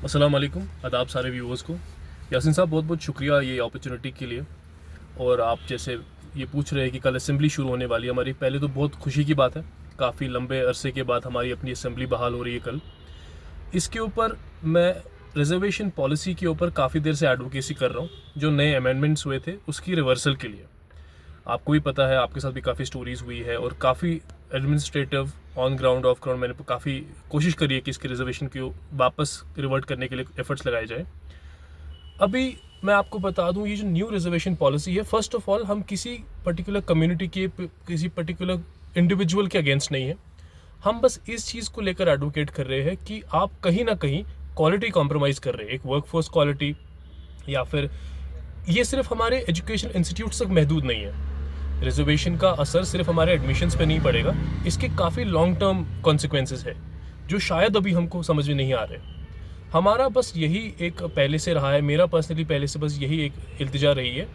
अस्सलाम वालेकुम, आदाब सारे व्यूअर्स को। यासिन साहब बहुत बहुत शुक्रिया ये अपॉर्चुनिटी के लिए। और आप जैसे ये पूछ रहे हैं कि कल असेंबली शुरू होने वाली है हमारी, पहले तो बहुत खुशी की बात है, काफ़ी लंबे अरसे के बाद हमारी अपनी असेंबली बहाल हो रही है कल। इसके ऊपर मैं रिजर्वेशन पॉलिसी के ऊपर काफ़ी देर से एडवोकेसी कर रहा हूँ। जो नए अमेंडमेंट्स हुए थे उसकी रिवर्सल के लिए, आपको भी पता है, आपके साथ भी काफ़ी स्टोरीज़ हुई है और काफ़ी administrative on ground of ground मैंने काफ़ी कोशिश करी है कि इसके रिजर्वेशन को वापस रिवर्ट करने के लिए एफर्ट्स लगाए जाए। अभी मैं आपको बता दूं, ये जो न्यू रिजर्वेशन पॉलिसी है, फर्स्ट ऑफ ऑल हम किसी पर्टिकुलर कम्युनिटी के, किसी पर्टिकुलर इंडिविजुअल के अगेंस्ट नहीं है। हम बस इस चीज़ को लेकर एडवोकेट कर रहे हैं कि आप कहीं ना कहीं क्वालिटी कॉम्प्रोमाइज़ कर रहे हैं, एक वर्कफोर्स क्वालिटी, या फिर ये सिर्फ हमारे एजुकेशन इंस्टीट्यूट्स तक महदूद नहीं है। रिजर्वेशन का असर सिर्फ हमारे एडमिशन्स पे नहीं पड़ेगा, इसके काफ़ी लॉन्ग टर्म कॉन्सिक्वेंसेस है जो शायद अभी हमको समझ में नहीं आ रहे। हमारा बस यही एक पहले से रहा है, मेरा पर्सनली पहले से बस यही एक इल्तिजा रही है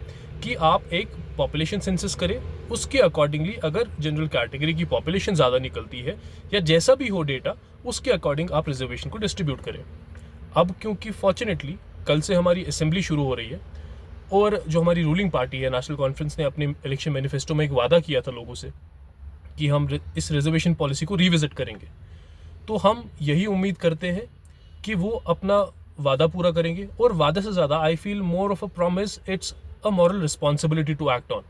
कि आप एक पॉपुलेशन सेंसस करें, उसके अकॉर्डिंगली अगर जनरल कैटेगरी की पॉपुलेशन ज़्यादा निकलती है या जैसा भी हो डेटा, उसके अकॉर्डिंग आप रिजर्वेशन को डिस्ट्रीब्यूट करें। अब क्योंकि फॉर्चुनेटली कल से हमारी असेंबली शुरू हो रही है और जो हमारी रूलिंग पार्टी है नेशनल कॉन्फ्रेंस ने अपने इलेक्शन मैनिफेस्टो में एक वादा किया था लोगों से कि हम इस रिजर्वेशन पॉलिसी को रिविजिट करेंगे, तो हम यही उम्मीद करते हैं कि वो अपना वादा पूरा करेंगे। और वादा से ज़्यादा I feel more of a promise, it's a moral responsibility to act on,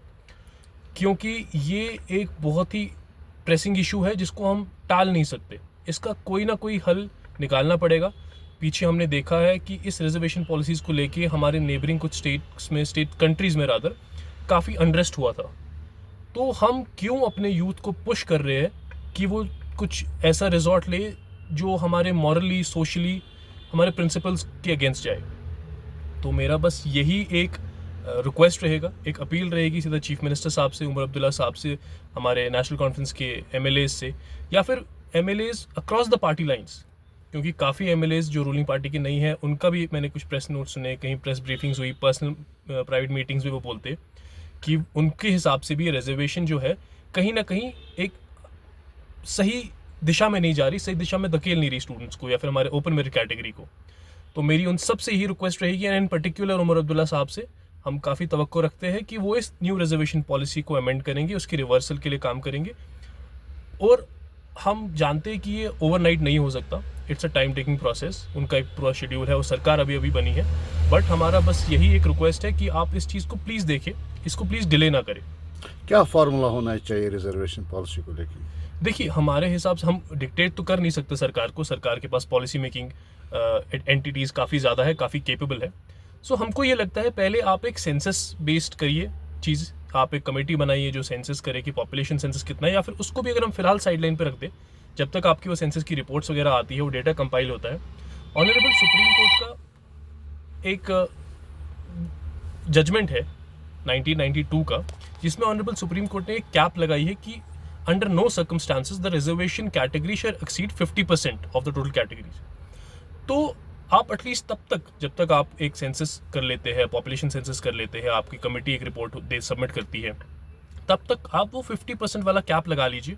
क्योंकि ये एक बहुत ही प्रेसिंग इशू है जिसको हम टाल नहीं सकते। इसका कोई ना कोई हल निकालना पड़ेगा। पीछे हमने देखा है कि इस रिजर्वेशन पॉलिसीज़ को लेके हमारे नेबरिंग कुछ स्टेट कंट्रीज़ में रादर काफ़ी अनरेस्ट हुआ था। तो हम क्यों अपने यूथ को पुश कर रहे हैं कि वो कुछ ऐसा रिजॉर्ट ले जो हमारे मॉरली, सोशली, हमारे प्रिंसिपल्स के अगेंस्ट जाए। तो मेरा बस यही एक रिक्वेस्ट रहेगा, एक अपील रहेगी सीधा चीफ मिनिस्टर साहब से, उमर अब्दुल्ला साहब से, हमारे नेशनल कॉन्फ्रेंस के एमएलएज से, या फिर MLAs across the party lines, क्योंकि काफ़ी एमएलएज जो रूलिंग पार्टी के नहीं है उनका भी मैंने कुछ प्रेस नोट सुने, कहीं प्रेस ब्रीफिंग्स हुई, पर्सनल प्राइवेट मीटिंग्स में वो बोलते कि उनके हिसाब से भी रिजर्वेशन जो है कहीं ना कहीं एक सही दिशा में नहीं जा रही, सही दिशा में धकेल नहीं रही स्टूडेंट्स को या फिर हमारे ओपन मेरिट कैटेगरी को। तो मेरी उन सब से यही रिक्वेस्ट रहेगी, and in particular Omar Abdullah sahab से हम काफ़ी तवक्को रखते हैं कि वो इस न्यू रिजर्वेशन पॉलिसी को अमेंड करेंगे, उसकी रिवर्सल के लिए काम करेंगे। और हम जानते हैं कि ये ओवरनाइट नहीं हो सकता, it's a time taking process, उनका एक पूरा शेड्यूल है और सरकार अभी अभी बनी है। बट हमारा बस यही एक रिक्वेस्ट है कि आप इस चीज़ को प्लीज़ देखें, इसको प्लीज़ डिले ना करें। क्या फार्मूला होना चाहिए रिजर्वेशन पॉलिसी को लेकर? देखिए, हमारे हिसाब से हम डिक्टेट तो कर नहीं सकते सरकार को, सरकार के पास पॉलिसी मेकिंग एंटिटीज़ काफ़ी ज़्यादा है, काफ़ी केपेबल है। सो हमको ये लगता है पहले आप एक सेंसस बेस्ड करिए चीज़, आप एक कमेटी बनाइए जो सेंसस करे कि पॉपुलेशन सेंसस कितना है, या फिर उसको भी अगर हम फिलहाल साइडलाइन पे रख दें जब तक आपकी वो सेंसस की रिपोर्ट्स वगैरह आती है, वो डेटा कंपाइल होता है। ऑनरेबल सुप्रीम कोर्ट का एक जजमेंट है 1992 का, जिसमें ऑनरेबल सुप्रीम कोर्ट ने एक कैप लगाई है कि under no circumstances the reservation category shall exceed 50% of the total categories. तो आप एटलीस्ट तब तक, जब तक आप एक सेंसस कर लेते हैं, पॉपुलेशन सेंसस कर लेते हैं, आपकी कमेटी एक रिपोर्ट दे सबमिट करती है, तब तक आप वो 50% वाला कैप लगा लीजिए।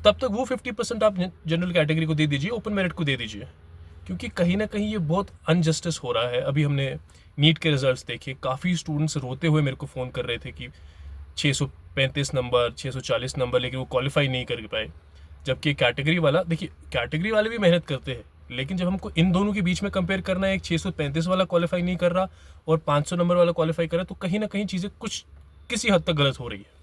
तब तक वो 50% आप जनरल कैटेगरी को दे दीजिए, ओपन मेरिट को दे दीजिए, क्योंकि कहीं ना कहीं ये बहुत अनजस्टिस हो रहा है। अभी हमने नीट के रिजल्ट्स देखे, काफ़ी स्टूडेंट्स रोते हुए मेरे को फ़ोन कर रहे थे कि 635 नंबर, 640 नंबर, लेकिन वो क्वालिफाई नहीं कर पाए। जबकि कैटेगरी वाला, देखिए कैटेगरी वाले भी मेहनत करते हैं, लेकिन जब हमको इन दोनों के बीच में कंपेयर करना है, एक 635 वाला क्वालिफाई नहीं कर रहा और 500 नंबर वाला क्वालिफाई कर रहा है, तो कहीं ना कहीं चीज़ें कुछ किसी हद तक गलत हो रही है।